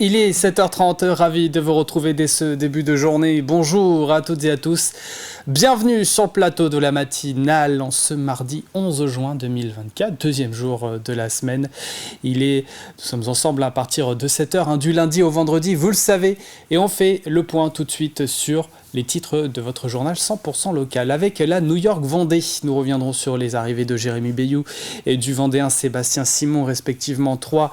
Il est 7h30, ravi de vous retrouver dès ce début de journée. Bonjour à toutes et à tous. Bienvenue sur le plateau de la matinale en ce mardi 11 juin 2024, deuxième jour de la semaine. Nous sommes ensemble à partir de 7h, du lundi au vendredi, vous le savez. Et on fait le point tout de suite sur les titres de votre journal 100% local. Avec la New York Vendée, nous reviendrons sur les arrivées de Jérémy Bayou et du Vendéen Sébastien Simon, respectivement 3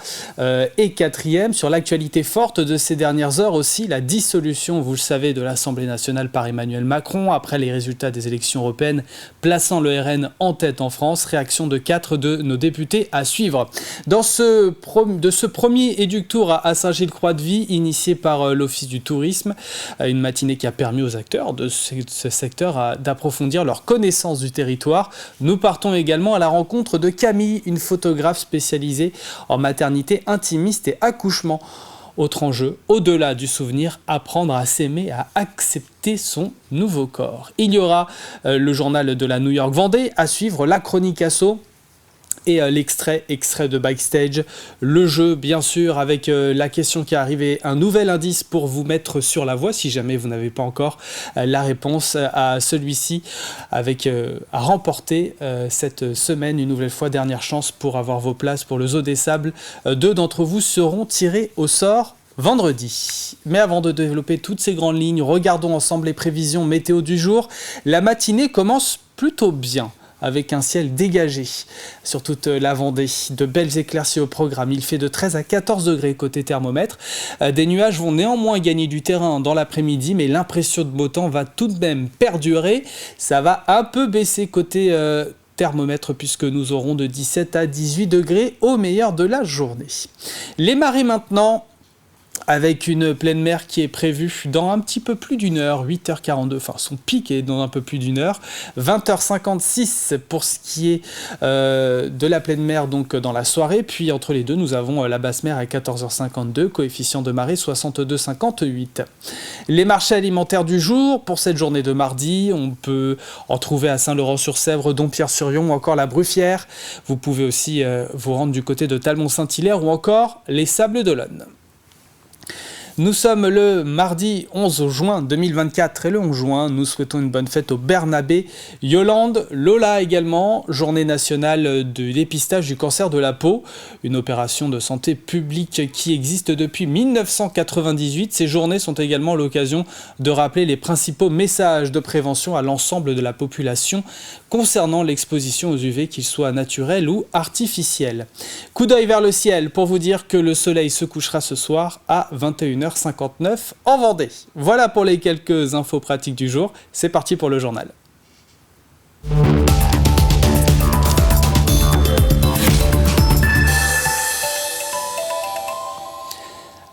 et 4e. Sur l'actualité forte de ces dernières heures aussi, la dissolution, vous le savez, de l'Assemblée nationale par Emmanuel Macron, après les résultats des élections européennes, plaçant le RN en tête en France. Réaction de 4 de nos députés à suivre. De ce premier éductour à Saint-Gilles-Croix-de-Vie, initié par l'Office du tourisme, une matinée qui a permis aux acteurs de ce secteur d'approfondir leur connaissance du territoire. Nous partons également à la rencontre de Camille, une photographe spécialisée en maternité intimiste et accouchement. Autre enjeu, au-delà du souvenir, apprendre à s'aimer, à accepter son nouveau corps. Il y aura le journal de la New York Vendée, à suivre la chronique asso et l'extrait de Backstage, le jeu bien sûr avec la question qui est arrivée, un nouvel indice pour vous mettre sur la voie si jamais vous n'avez pas encore la réponse à celui-ci, avec à remporter cette semaine une nouvelle fois, dernière chance pour avoir vos places pour le Zoo des Sables. 2 d'entre vous seront tirés au sort vendredi. Mais avant de développer toutes ces grandes lignes, regardons ensemble les prévisions météo du jour. La matinée commence plutôt bien, avec un ciel dégagé sur toute la Vendée. De belles éclaircies au programme. Il fait de 13 à 14 degrés côté thermomètre. Des nuages vont néanmoins gagner du terrain dans l'après-midi, mais l'impression de beau temps va tout de même perdurer. Ça va un peu baisser côté thermomètre, puisque nous aurons de 17 à 18 degrés au meilleur de la journée. Les marées maintenant, avec une pleine mer qui est prévue dans un petit peu plus d'une heure, 8h42, enfin son pic est dans un peu plus d'une heure, 20h56 pour ce qui est de la pleine mer donc dans la soirée, puis entre les deux nous avons la basse mer à 14h52, coefficient de marée 62,58. Les marchés alimentaires du jour pour cette journée de mardi, on peut en trouver à Saint-Laurent-sur-Sèvre, Dompierre-sur-Yon ou encore la Bruffière. Vous pouvez aussi vous rendre du côté de Talmont-Saint-Hilaire ou encore les Sables d'Olonne. Nous sommes le mardi 11 juin 2024 et le 11 juin, nous souhaitons une bonne fête aux Bernabé, Yolande, Lola également, journée nationale de dépistage du cancer de la peau, une opération de santé publique qui existe depuis 1998. Ces journées sont également l'occasion de rappeler les principaux messages de prévention à l'ensemble de la population concernant l'exposition aux UV, qu'ils soient naturels ou artificiels. Coup d'œil vers le ciel pour vous dire que le soleil se couchera ce soir à 21h59 en Vendée. Voilà pour les quelques infos pratiques du jour. C'est parti pour le journal.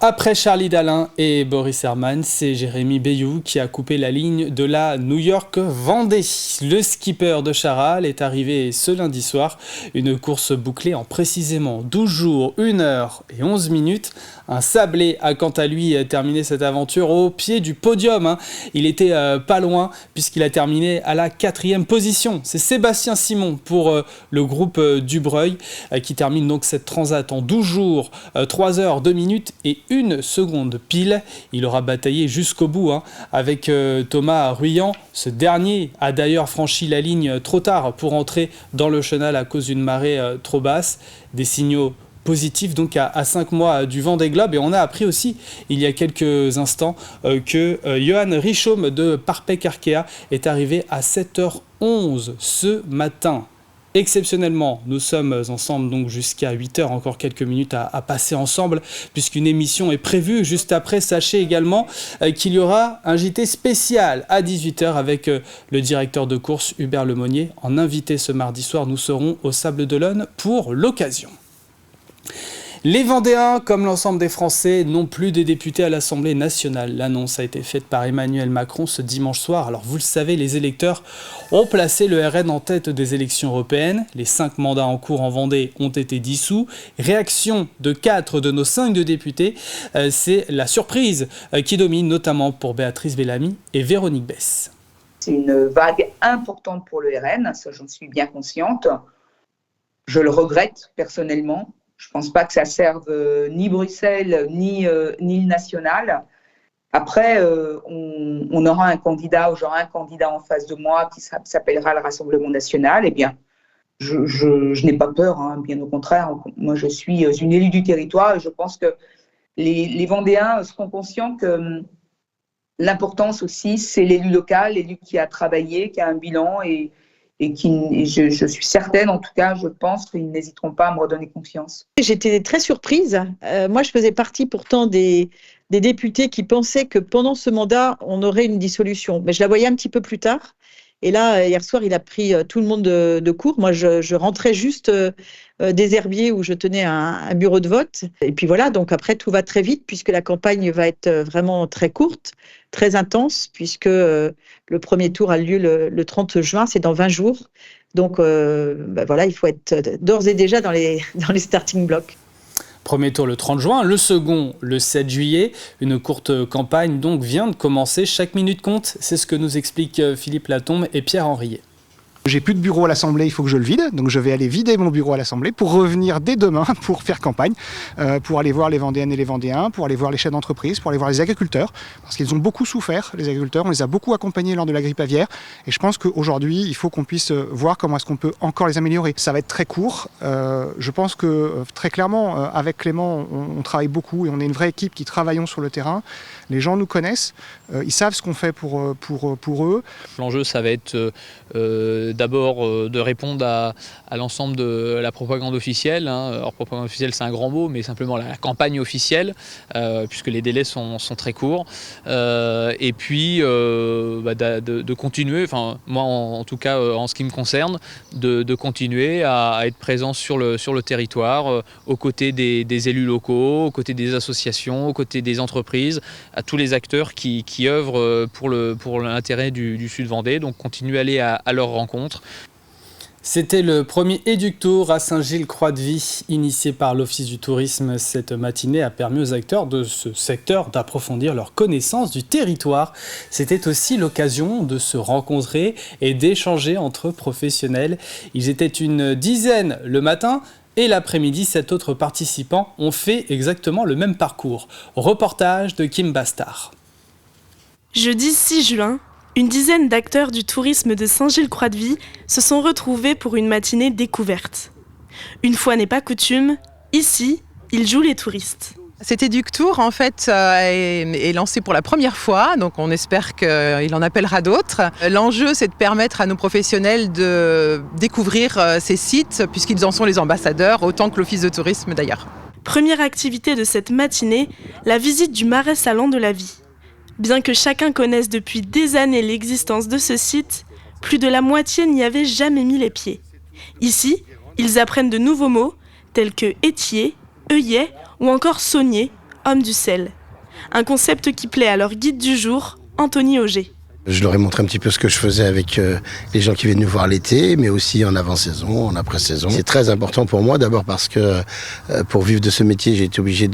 Après Charlie Dalin et Boris Herman, c'est Jérémy Bayou qui a coupé la ligne de la New York Vendée. Le skipper de Charal est arrivé ce lundi soir. Une course bouclée en précisément 12 jours, 1 heure et 11 minutes. Un sablé a quant à lui terminé cette aventure au pied du podium. Il était pas loin puisqu'il a terminé à la 4e position. C'est Sébastien Simon pour le groupe Dubreuil qui termine donc cette transat en 12 jours, 3 heures, 2 minutes et 1 seconde pile. Il aura bataillé jusqu'au bout avec Thomas Ruyant. Ce dernier a d'ailleurs franchi la ligne trop tard pour entrer dans le chenal à cause d'une marée trop basse. Des signaux positif donc à 5 mois du Vendée Globe, et on a appris aussi il y a quelques instants que Johan Richaume de Parpec Arkea est arrivé à 7h11 ce matin. Exceptionnellement, nous sommes ensemble donc jusqu'à 8h, encore quelques minutes à passer ensemble puisqu'une émission est prévue juste après. Sachez également qu'il y aura un JT spécial à 18h avec le directeur de course Hubert Lemonnier. En invité ce mardi soir, nous serons au Sables d'Olonne pour l'occasion. Les Vendéens, comme l'ensemble des Français, n'ont plus de députés à l'Assemblée nationale. L'annonce a été faite par Emmanuel Macron ce dimanche soir. Alors vous le savez, les électeurs ont placé le RN en tête des élections européennes. Les 5 mandats en cours en Vendée ont été dissous. Réaction de 4 de nos 5 députés, c'est la surprise qui domine, notamment pour Béatrice Bellamy et Véronique Besse. C'est une vague importante pour le RN, ça j'en suis bien consciente. Je le regrette personnellement. Je ne pense pas que ça serve ni Bruxelles, ni le national. Après, on aura un candidat ou j'aurai un candidat en face de moi qui s'appellera le Rassemblement national. Eh bien, je n'ai pas peur, hein, bien au contraire. Moi, je suis une élue du territoire et je pense que les Vendéens seront conscients que l'importance aussi, c'est l'élu local, l'élu qui a travaillé, qui a un bilan et je suis certaine, en tout cas, je pense qu'ils n'hésiteront pas à me redonner confiance. J'étais très surprise. Moi, je faisais partie pourtant des députés qui pensaient que pendant ce mandat, on aurait une dissolution. Mais je la voyais un petit peu plus tard. Et là, hier soir, il a pris tout le monde de court. Moi, je rentrais juste des Herbiers où je tenais un bureau de vote. Et puis voilà, donc après, tout va très vite puisque la campagne va être vraiment très courte, très intense, puisque le premier tour a lieu le 30 juin, c'est dans 20 jours. Donc voilà, il faut être d'ores et déjà dans les starting blocks. Premier tour le 30 juin, le second le 7 juillet. Une courte campagne donc vient de commencer. Chaque minute compte, c'est ce que nous expliquent Philippe Latombe et Pierre Henriet. J'ai plus de bureau à l'Assemblée, il faut que je le vide. Donc je vais aller vider mon bureau à l'Assemblée pour revenir dès demain pour faire campagne, pour aller voir les Vendéennes et les Vendéens, pour aller voir les chefs d'entreprise, pour aller voir les agriculteurs, parce qu'ils ont beaucoup souffert, les agriculteurs. On les a beaucoup accompagnés lors de la grippe aviaire. Et je pense qu'aujourd'hui, il faut qu'on puisse voir comment est-ce qu'on peut encore les améliorer. Ça va être très court. Je pense que très clairement, avec Clément, on travaille beaucoup et on est une vraie équipe qui travaillons sur le terrain. Les gens nous connaissent, ils savent ce qu'on fait pour eux. L'enjeu, ça va être d'abord de répondre à l'ensemble de la propagande officielle. Alors, propagande officielle, c'est un grand mot, mais simplement la campagne officielle, puisque les délais sont très courts. Et puis, de continuer, enfin, moi en tout cas, en ce qui me concerne, de continuer à être présent sur le territoire, aux côtés des élus locaux, aux côtés des associations, aux côtés des entreprises, à tous les acteurs qui œuvrent pour l'intérêt du Sud-Vendée. Donc, continuer à aller à leur rencontre. C'était le premier Éductour à Saint-Gilles-Croix-de-Vie, initié par l'Office du tourisme. Cette matinée a permis aux acteurs de ce secteur d'approfondir leur connaissance du territoire. C'était aussi l'occasion de se rencontrer et d'échanger entre professionnels. Ils étaient une dizaine le matin. Et l'après-midi, 7 autres participants ont fait exactement le même parcours. Reportage de Kim Bastard. Jeudi 6 juin, une dizaine d'acteurs du tourisme de Saint-Gilles-Croix-de-Vie se sont retrouvés pour une matinée découverte. Une fois n'est pas coutume, ici, ils jouent les touristes. Cet Éductour, en fait, est lancé pour la première fois, donc on espère qu'il en appellera d'autres. L'enjeu, c'est de permettre à nos professionnels de découvrir ces sites, puisqu'ils en sont les ambassadeurs, autant que l'Office de tourisme d'ailleurs. Première activité de cette matinée, la visite du Marais Sallant de la Vie. Bien que chacun connaisse depuis des années l'existence de ce site, plus de la moitié n'y avait jamais mis les pieds. Ici, ils apprennent de nouveaux mots, tels que étier, œillet ou encore saunier, homme du sel. Un concept qui plaît à leur guide du jour, Anthony Auger. Je leur ai montré un petit peu ce que je faisais avec les gens qui viennent nous voir l'été, mais aussi en avant-saison, en après-saison. C'est très important pour moi, d'abord parce que pour vivre de ce métier, j'ai été obligé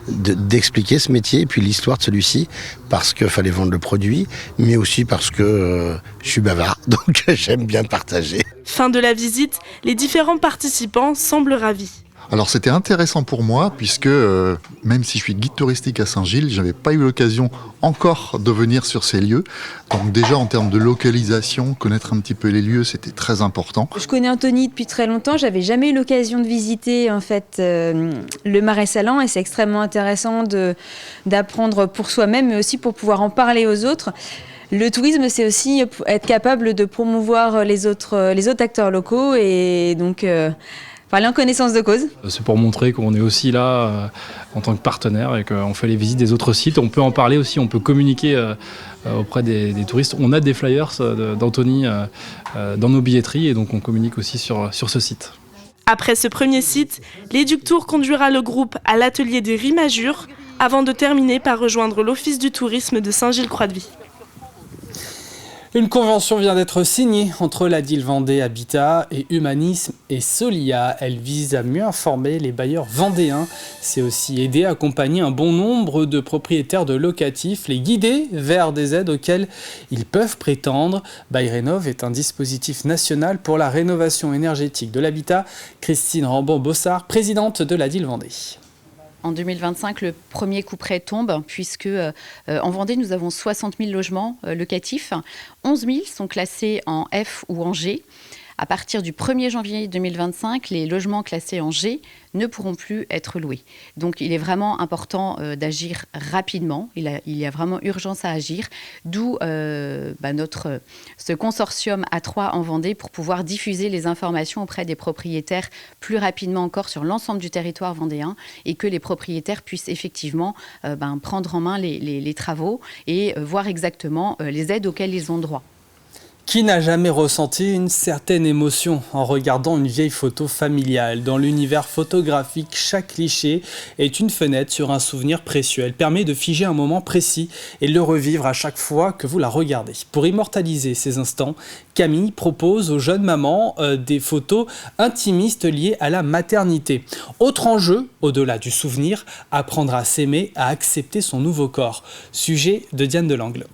d'expliquer ce métier, et puis l'histoire de celui-ci, parce qu'il fallait vendre le produit, mais aussi parce que je suis bavard, donc j'aime bien partager. Fin de la visite, les différents participants semblent ravis. Alors c'était intéressant pour moi puisque même si je suis guide touristique à Saint-Gilles, je n'avais pas eu l'occasion encore de venir sur ces lieux. Donc déjà en termes de localisation, connaître un petit peu les lieux, c'était très important. Je connais Anthony depuis très longtemps, j'avais jamais eu l'occasion de visiter en fait le Marais Sallant et c'est extrêmement intéressant d'apprendre pour soi-même mais aussi pour pouvoir en parler aux autres. Le tourisme, c'est aussi être capable de promouvoir les autres acteurs locaux et donc parler en connaissance de cause. C'est pour montrer qu'on est aussi là en tant que partenaire et qu'on fait les visites des autres sites. On peut en parler aussi, on peut communiquer auprès des touristes. On a des flyers d'Anthony dans nos billetteries et donc on communique aussi sur ce site. Après ce premier site, l'Éductour conduira le groupe à l'atelier des Rimagures avant de terminer par rejoindre l'Office du tourisme de Saint-Gilles-Croix-de-Vie. Une convention vient d'être signée entre la DIL Vendée Habitat et Humanisme et Solia. Elle vise à mieux informer les bailleurs vendéens. C'est aussi aider à accompagner un bon nombre de propriétaires de locatifs, les guider vers des aides auxquelles ils peuvent prétendre. BailRénov' est un dispositif national pour la rénovation énergétique de l'habitat. Christine Rambon-Bossard, présidente de la DIL Vendée. En 2025, le premier couperet tombe puisque en Vendée, nous avons 60 000 logements locatifs. 11 000 sont classés en F ou en G. À partir du 1er janvier 2025, les logements classés en G ne pourront plus être loués. Donc il est vraiment important d'agir rapidement. Il y a vraiment urgence à agir. D'où ce consortium A3 en Vendée pour pouvoir diffuser les informations auprès des propriétaires plus rapidement encore sur l'ensemble du territoire vendéen et que les propriétaires puissent effectivement prendre en main les travaux et voir exactement les aides auxquelles ils ont droit. Qui n'a jamais ressenti une certaine émotion en regardant une vieille photo familiale? Dans l'univers photographique, chaque cliché est une fenêtre sur un souvenir précieux. Elle permet de figer un moment précis et de le revivre à chaque fois que vous la regardez. Pour immortaliser ces instants, Camille propose aux jeunes mamans des photos intimistes liées à la maternité. Autre enjeu, au-delà du souvenir, apprendre à s'aimer, à accepter son nouveau corps. Sujet de Diane Delangle.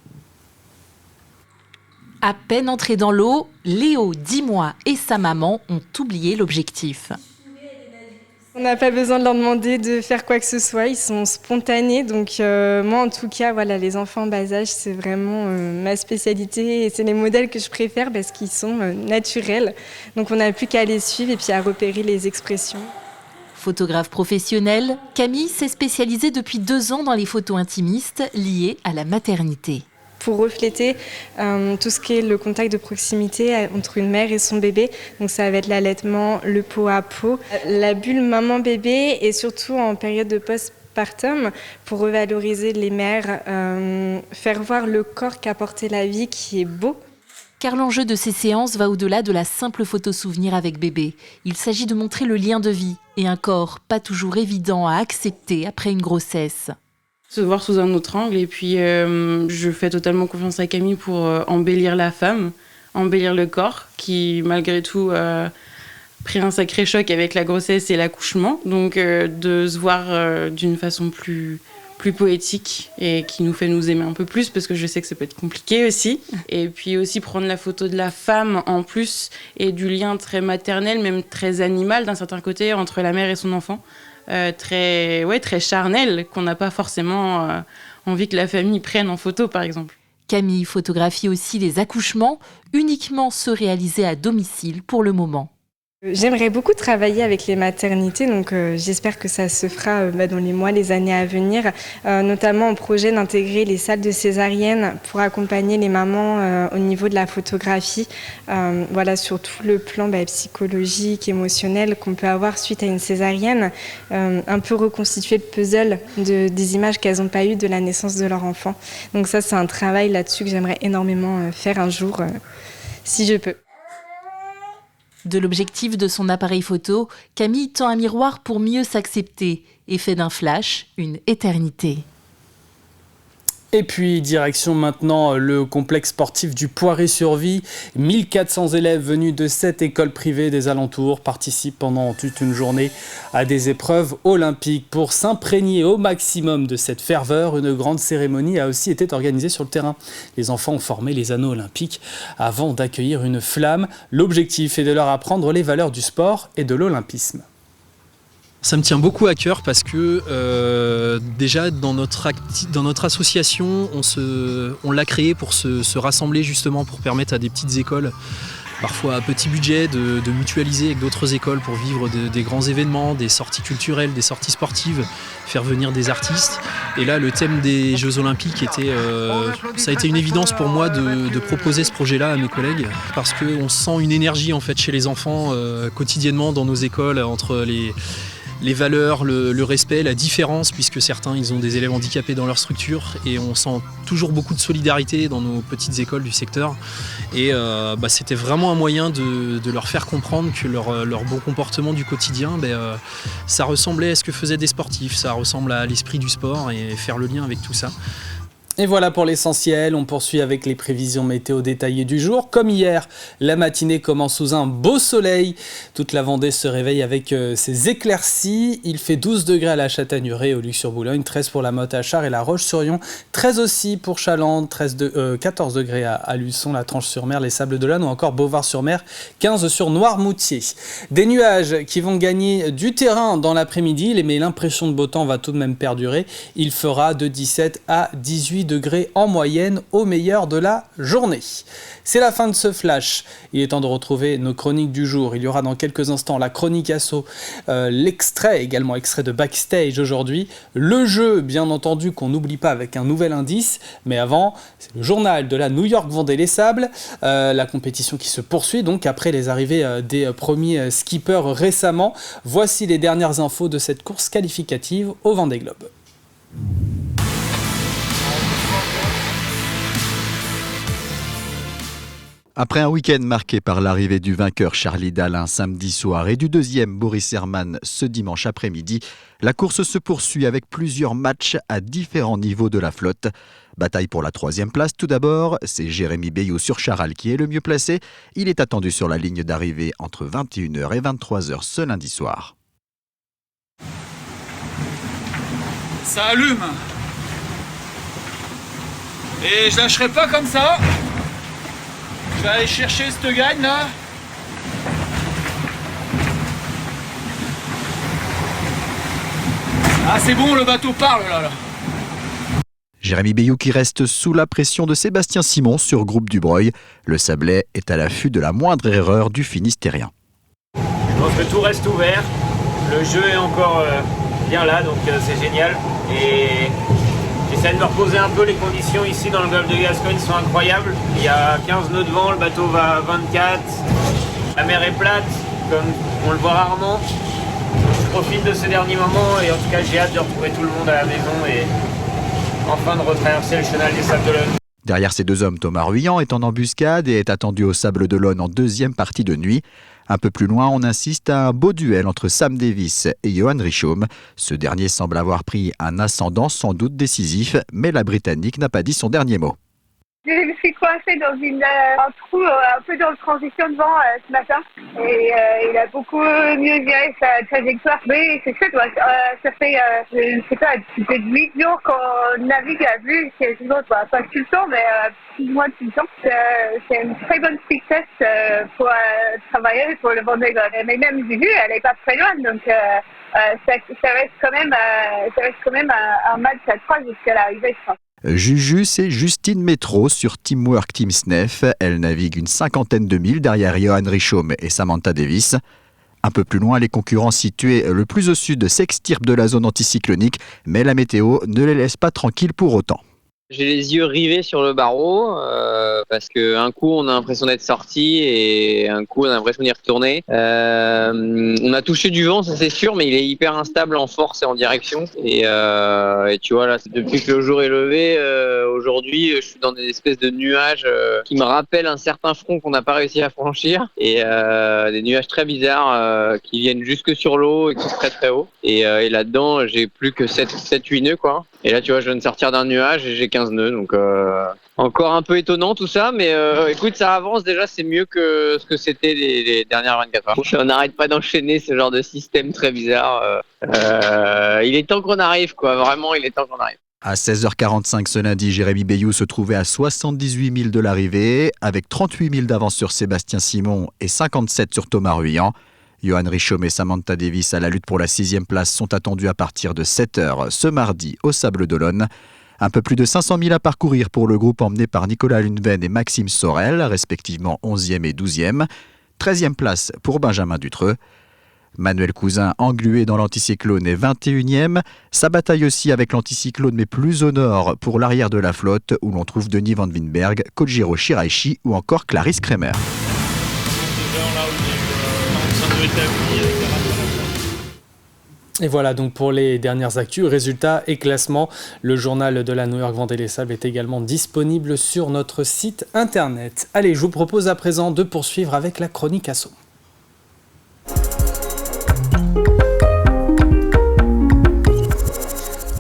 À peine entrés dans l'eau, Léo, 10 mois, et sa maman ont oublié l'objectif. On n'a pas besoin de leur demander de faire quoi que ce soit, ils sont spontanés. Donc moi en tout cas, voilà, les enfants en bas âge, c'est vraiment ma spécialité et c'est les modèles que je préfère parce qu'ils sont naturels. Donc on n'a plus qu'à les suivre et puis à repérer les expressions. Photographe professionnelle, Camille s'est spécialisée depuis 2 ans dans les photos intimistes liées à la maternité. Pour refléter tout ce qui est le contact de proximité entre une mère et son bébé. Donc ça va être l'allaitement, le pot à pot, la bulle maman-bébé et surtout en période de postpartum pour revaloriser les mères, faire voir le corps qu'apportait la vie qui est beau. Car l'enjeu de ces séances va au-delà de la simple photo souvenir avec bébé. Il s'agit de montrer le lien de vie et un corps pas toujours évident à accepter après une grossesse. Se voir sous un autre angle et puis je fais totalement confiance à Camille pour embellir la femme, embellir le corps qui malgré tout a pris un sacré choc avec la grossesse et l'accouchement, donc de se voir d'une façon plus poétique et qui nous fait nous aimer un peu plus parce que je sais que ça peut être compliqué aussi. Et puis aussi prendre la photo de la femme en plus et du lien très maternel, même très animal d'un certain côté entre la mère et son enfant. Très charnel, qu'on n'a pas forcément envie que la famille prenne en photo, par exemple. Camille photographie aussi les accouchements, uniquement ceux réalisés à domicile pour le moment. J'aimerais beaucoup travailler avec les maternités, donc j'espère que ça se fera dans les mois, les années à venir, notamment en projet d'intégrer les salles de césarienne pour accompagner les mamans au niveau de la photographie, sur tout le plan psychologique, émotionnel qu'on peut avoir suite à une césarienne, un peu reconstituer le puzzle des images qu'elles n'ont pas eues de la naissance de leur enfant. Donc ça, c'est un travail là-dessus que j'aimerais énormément faire un jour, si je peux. De l'objectif de son appareil photo, Camille tend un miroir pour mieux s'accepter et fait d'un flash une éternité. Et puis, direction maintenant le complexe sportif du Poiré-sur-Vie. 1400 élèves venus de 7 écoles privées des alentours participent pendant toute une journée à des épreuves olympiques. Pour s'imprégner au maximum de cette ferveur, une grande cérémonie a aussi été organisée sur le terrain. Les enfants ont formé les anneaux olympiques avant d'accueillir une flamme. L'objectif est de leur apprendre les valeurs du sport et de l'olympisme. Ça me tient beaucoup à cœur parce que déjà dans notre association, on l'a créé pour se rassembler justement pour permettre à des petites écoles, parfois à petit budget, de mutualiser avec d'autres écoles pour vivre des grands événements, des sorties culturelles, des sorties sportives, faire venir des artistes. Et là, le thème des Jeux Olympiques ça a été une évidence pour moi de proposer ce projet-là à mes collègues parce qu'on sent une énergie en fait chez les enfants quotidiennement dans nos écoles entre les valeurs, le respect, la différence, puisque certains ils ont des élèves handicapés dans leur structure et on sent toujours beaucoup de solidarité dans nos petites écoles du secteur et c'était vraiment un moyen de leur faire comprendre que leur bon comportement du quotidien ça ressemblait à ce que faisaient des sportifs, ça ressemble à l'esprit du sport et faire le lien avec tout ça. Et voilà pour l'essentiel, on poursuit avec les prévisions météo détaillées du jour. Comme hier, la matinée commence sous un beau soleil. Toute la Vendée se réveille avec ses éclaircies. Il fait 12 degrés à la Châtaigneraie et au Luc-sur-Boulogne, 13 pour la Motte-à-Char et la Roche-sur-Yon, 13 aussi pour Chalandre, 14 degrés à Luçon, la Tranche-sur-Mer, les Sables d'Olonne ou encore Beauvoir-sur-Mer, 15 sur Noirmoutier. Des nuages qui vont gagner du terrain dans l'après-midi, mais l'impression de beau temps va tout de même perdurer. Il fera de 17 à 18 degrés en moyenne au meilleur de la journée. C'est la fin de ce flash. Il est temps de retrouver nos chroniques du jour. Il y aura dans quelques instants la chronique asso, l'extrait, également extrait de Backstage aujourd'hui. Le jeu, bien entendu, qu'on n'oublie pas avec un nouvel indice. Mais avant, c'est le journal de la New York Vendée Les Sables. La compétition qui se poursuit donc après les arrivées des premiers skippers récemment. Voici les dernières infos de cette course qualificative au Vendée Globe. Après un week-end marqué par l'arrivée du vainqueur Charlie Dalin samedi soir et du deuxième Boris Herrmann ce dimanche après-midi, la course se poursuit avec plusieurs matchs à différents niveaux de la flotte. Bataille pour la 3e place tout d'abord, c'est Jérémy Bayou sur Charal qui est le mieux placé. Il est attendu sur la ligne d'arrivée entre 21h et 23h ce lundi soir. Ça allume. Et je lâcherai pas comme ça. Je vais aller chercher cette gagne là. Ah c'est bon, le bateau parle là. Jérémy Bayou qui reste sous la pression de Sébastien Simon sur Groupe du Breuil. Le Sablais est à l'affût de la moindre erreur du Finistérien. Je pense que tout reste ouvert. Le jeu est encore bien là, donc c'est génial. Et j'essaie de me reposer un peu. Les conditions ici dans le golfe de Gascogne sont incroyables. Il y a 15 nœuds de vent, le bateau va à 24. La mer est plate, comme on le voit rarement. Je profite de ces derniers moments et en tout cas j'ai hâte de retrouver tout le monde à la maison et enfin de retraverser le chenal des Sables d'Olonne. Derrière ces deux hommes, Thomas Ruyant est en embuscade et est attendu aux Sables d'Olonne en deuxième partie de nuit. Un peu plus loin, on assiste à un beau duel entre Sam Davis et Johan Richomme. Ce dernier semble avoir pris un ascendant sans doute décisif, mais la Britannique n'a pas dit son dernier mot. Je me suis coincée dans un trou un peu dans le transition de vent ce matin et il a beaucoup mieux géré sa trajectoire. Mais c'est chouette, ça fait, je ne sais pas, peut-être 8 jours qu'on navigue à vue, quasiment, pas tout le temps, mais plus ou moins tout le temps. C'est une très bonne succès pour travailler pour le Vendée Globe. Mais même Juju, elle n'est pas très loin, donc ça reste quand même un match à 3 jusqu'à l'arrivée, je pense. Juju, c'est Justine Métro sur Teamwork Team Snef. Elle navigue une 50aine de milles derrière Johan Richomme et Samantha Davis. Un peu plus loin, les concurrents situés le plus au sud s'extirpent de la zone anticyclonique, mais la météo ne les laisse pas tranquilles pour autant. J'ai les yeux rivés sur le barreau parce qu'un coup on a l'impression d'être sorti et un coup on a l'impression d'y retourner. On a touché du vent, ça c'est sûr, mais il est hyper instable en force et en direction. Et tu vois là, depuis que le jour est levé, aujourd'hui je suis dans des espèces de nuages qui me rappellent un certain front qu'on n'a pas réussi à franchir et des nuages très bizarres qui viennent jusque sur l'eau et qui sont très très hauts. Et là-dedans j'ai plus que 7-8 nœuds quoi. Et là tu vois je viens de sortir d'un nuage et j'ai 15 nœuds, donc encore un peu étonnant tout ça, mais écoute, ça avance déjà, c'est mieux que ce que c'était les dernières 24 heures. On n'arrête pas d'enchaîner ce genre de système très bizarre. Il est temps qu'on arrive, quoi, vraiment, il est temps qu'on arrive. À 16h45 ce lundi, Jérémy Bayou se trouvait à 78 000 de l'arrivée, avec 38 000 d'avance sur Sébastien Simon et 57 sur Thomas Ruyant. Johan Richomme et Samantha Davis à la lutte pour la 6e place sont attendus à partir de 7h ce mardi au Sables d'Olonne. Un peu plus de 500 000 à parcourir pour le groupe emmené par Nicolas Lunven et Maxime Sorel, respectivement 11e et 12e. 13e place pour Benjamin Dutreux. Manuel Cousin, englué dans l'anticyclone, est 21e. Sa bataille aussi avec l'anticyclone, mais plus au nord pour l'arrière de la flotte, où l'on trouve Denis Van Winberg, Kojiro Shiraishi ou encore Clarisse Kremer. Et voilà donc pour les dernières actus, résultats et classements. Le journal de la New York Vendée Les Sables est également disponible sur notre site internet. Allez, je vous propose à présent de poursuivre avec la chronique asso.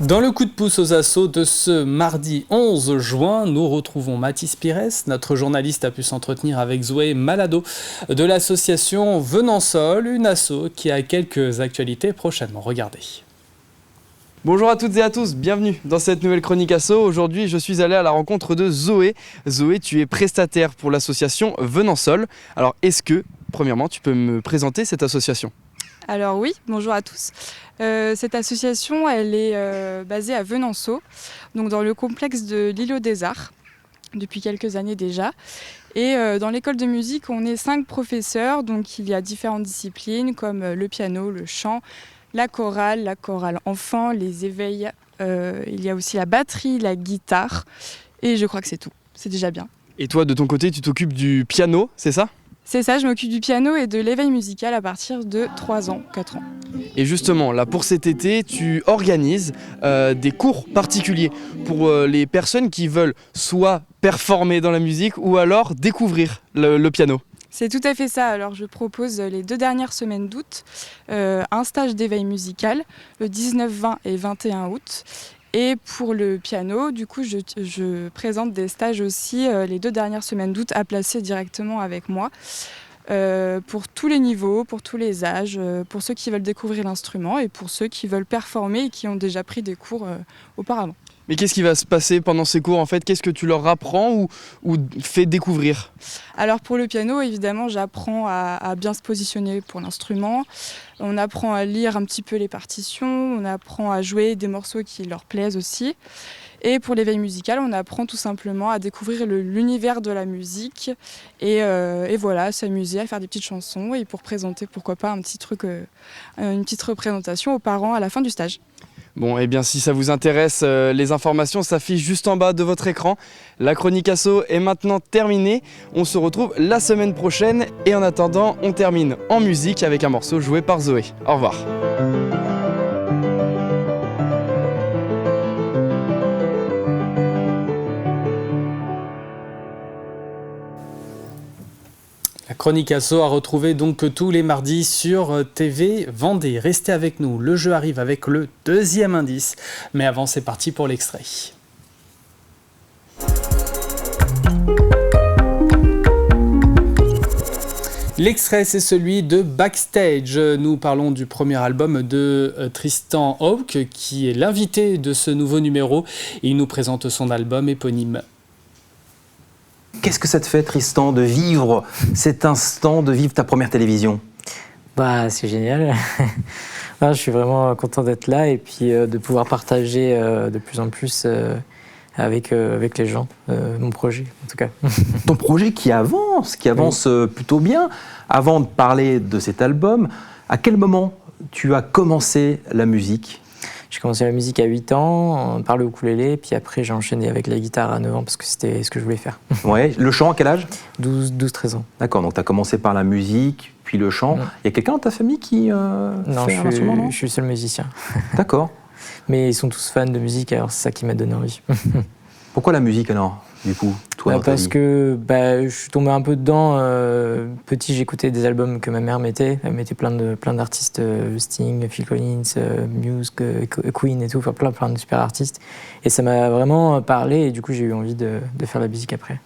Dans le coup de pouce aux assos de ce mardi 11 juin, nous retrouvons Mathis Pires. Notre journaliste a pu s'entretenir avec Zoé Malado de l'association Venançol, une asso qui a quelques actualités prochainement. Regardez. Bonjour à toutes et à tous, bienvenue dans cette nouvelle chronique asso. Aujourd'hui, je suis allé à la rencontre de Zoé. Zoé, tu es prestataire pour l'association Venançol. Alors, est-ce que, premièrement, tu peux me présenter cette association ? Alors oui, bonjour à tous. Cette association, elle est basée à Venançon, donc dans le complexe de l'Îlot des Arts, depuis quelques années déjà. Et dans l'école de musique, on est 5 professeurs, donc il y a différentes disciplines comme le piano, le chant, la chorale enfant, les éveils. Il y a aussi la batterie, la guitare, et je crois que c'est tout. C'est déjà bien. Et toi, de ton côté, tu t'occupes du piano, c'est ça ? C'est ça, je m'occupe du piano et de l'éveil musical à partir de 3 ans, 4 ans. Et justement, là, pour cet été, tu organises des cours particuliers pour les personnes qui veulent soit performer dans la musique ou alors découvrir le piano. C'est tout à fait ça. Alors, je propose les 2 dernières semaines d'août un stage d'éveil musical, le 19, 20 et 21 août. Et pour le piano, du coup, je présente des stages aussi les 2 dernières semaines d'août à placer directement avec moi pour tous les niveaux, pour tous les âges, pour ceux qui veulent découvrir l'instrument et pour ceux qui veulent performer et qui ont déjà pris des cours auparavant. Mais qu'est-ce qui va se passer pendant ces cours en fait ? Qu'est-ce que tu leur apprends ou fais découvrir ? Alors pour le piano, évidemment, j'apprends à bien se positionner pour l'instrument. On apprend à lire un petit peu les partitions, on apprend à jouer des morceaux qui leur plaisent aussi. Et pour l'éveil musical, on apprend tout simplement à découvrir l'univers de la musique et voilà, s'amuser à faire des petites chansons et pour présenter, pourquoi pas, un petit truc, une petite représentation aux parents à la fin du stage. Bon, eh bien, si ça vous intéresse, les informations s'affichent juste en bas de votre écran. La chronique asso est maintenant terminée. On se retrouve la semaine prochaine. Et en attendant, on termine en musique avec un morceau joué par Zoé. Au revoir. La chronique asso à retrouver donc tous les mardis sur TV Vendée. Restez avec nous, le jeu arrive avec le 2e indice. Mais avant, c'est parti pour l'extrait. L'extrait, c'est celui de Backstage. Nous parlons du premier album de Tristan Hawk, qui est l'invité de ce nouveau numéro. Et il nous présente son album éponyme. Qu'est-ce que ça te fait, Tristan, de vivre cet instant, de vivre ta première télévision ? Bah, c'est génial. Je suis vraiment content d'être là et puis de pouvoir partager de plus en plus avec les gens mon projet, en tout cas. Ton projet qui avance plutôt bien. Avant de parler de cet album, à quel moment tu as commencé la musique ? J'ai commencé la musique à 8 ans, par le ukulélé, puis après j'ai enchaîné avec la guitare à 9 ans parce que c'était ce que je voulais faire. Ouais, le chant à quel âge ? 12-13 ans. D'accord, donc tu as commencé par la musique, puis le chant. Il y a quelqu'un dans ta famille qui Non, fait un instrument, non ? Je suis le seul musicien. D'accord. Mais ils sont tous fans de musique, alors c'est ça qui m'a donné envie. Pourquoi la musique alors, du coup, toi, parce que je suis tombé un peu dedans. Petit, j'écoutais des albums que ma mère mettait. Elle mettait plein d'artistes, Sting, Phil Collins, Muse, Queen et tout, enfin plein de super artistes. Et ça m'a vraiment parlé et du coup j'ai eu envie de faire la musique après.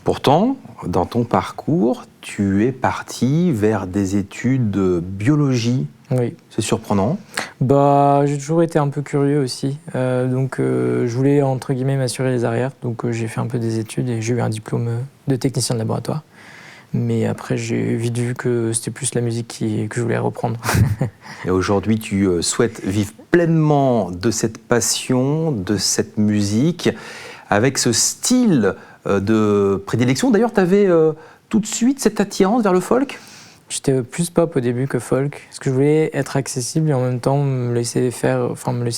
Pourtant, dans ton parcours, tu es parti vers des études de biologie. Oui. C'est surprenant. J'ai toujours été un peu curieux aussi. Donc je voulais, entre guillemets, m'assurer les arrières. Donc j'ai fait un peu des études et j'ai eu un diplôme de technicien de laboratoire. Mais après, j'ai vite vu que c'était plus la musique que je voulais reprendre. Et aujourd'hui, tu souhaites vivre pleinement de cette passion, de cette musique, avec ce style de prédilection. D'ailleurs, tu avais tout de suite cette attirance vers le folk ? J'étais plus pop au début que folk, parce que je voulais être accessible et en même temps me laisser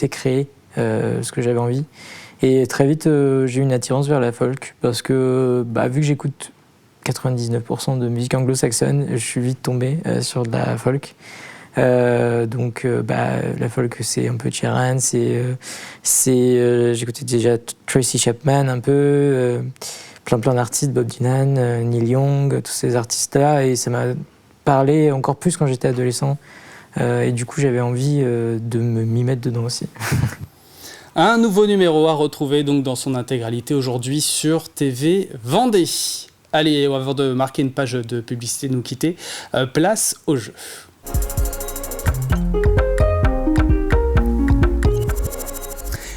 créer ce que j'avais envie. Et très vite, j'ai eu une attirance vers la folk, parce que vu que j'écoute 99% de musique anglo-saxonne, je suis vite tombé sur de la folk. La folk, c'est un peu Sheeran, j'écoutais déjà Tracy Chapman un peu, plein d'artistes, Bob Dylan, Neil Young, tous ces artistes-là, et ça m'a parlé encore plus quand j'étais adolescent. Et du coup, j'avais envie de m'y mettre dedans aussi. Un nouveau numéro à retrouver donc dans son intégralité aujourd'hui sur TV Vendée. Allez, avant de marquer une page de publicité, de nous quitter, place au jeu.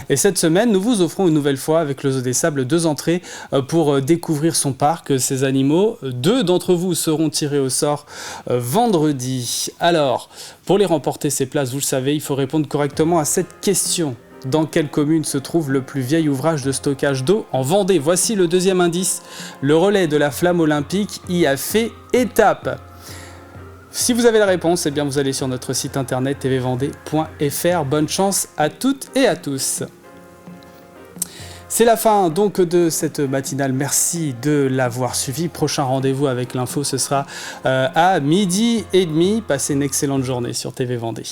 Et cette semaine, nous vous offrons une nouvelle fois avec le Zoo des Sables 2 entrées pour découvrir son parc, ses animaux. 2 d'entre vous seront tirés au sort vendredi. Alors, pour les remporter ces places, vous le savez, il faut répondre correctement à cette question. Dans quelle commune se trouve le plus vieil ouvrage de stockage d'eau en Vendée? Voici le deuxième indice. Le relais de la flamme olympique y a fait étape. Si vous avez la réponse, eh bien vous allez sur notre site internet tvvendée.fr. Bonne chance à toutes et à tous. C'est la fin donc de cette matinale. Merci de l'avoir suivi. Prochain rendez-vous avec l'info, ce sera à 12h30. Passez une excellente journée sur TV Vendée.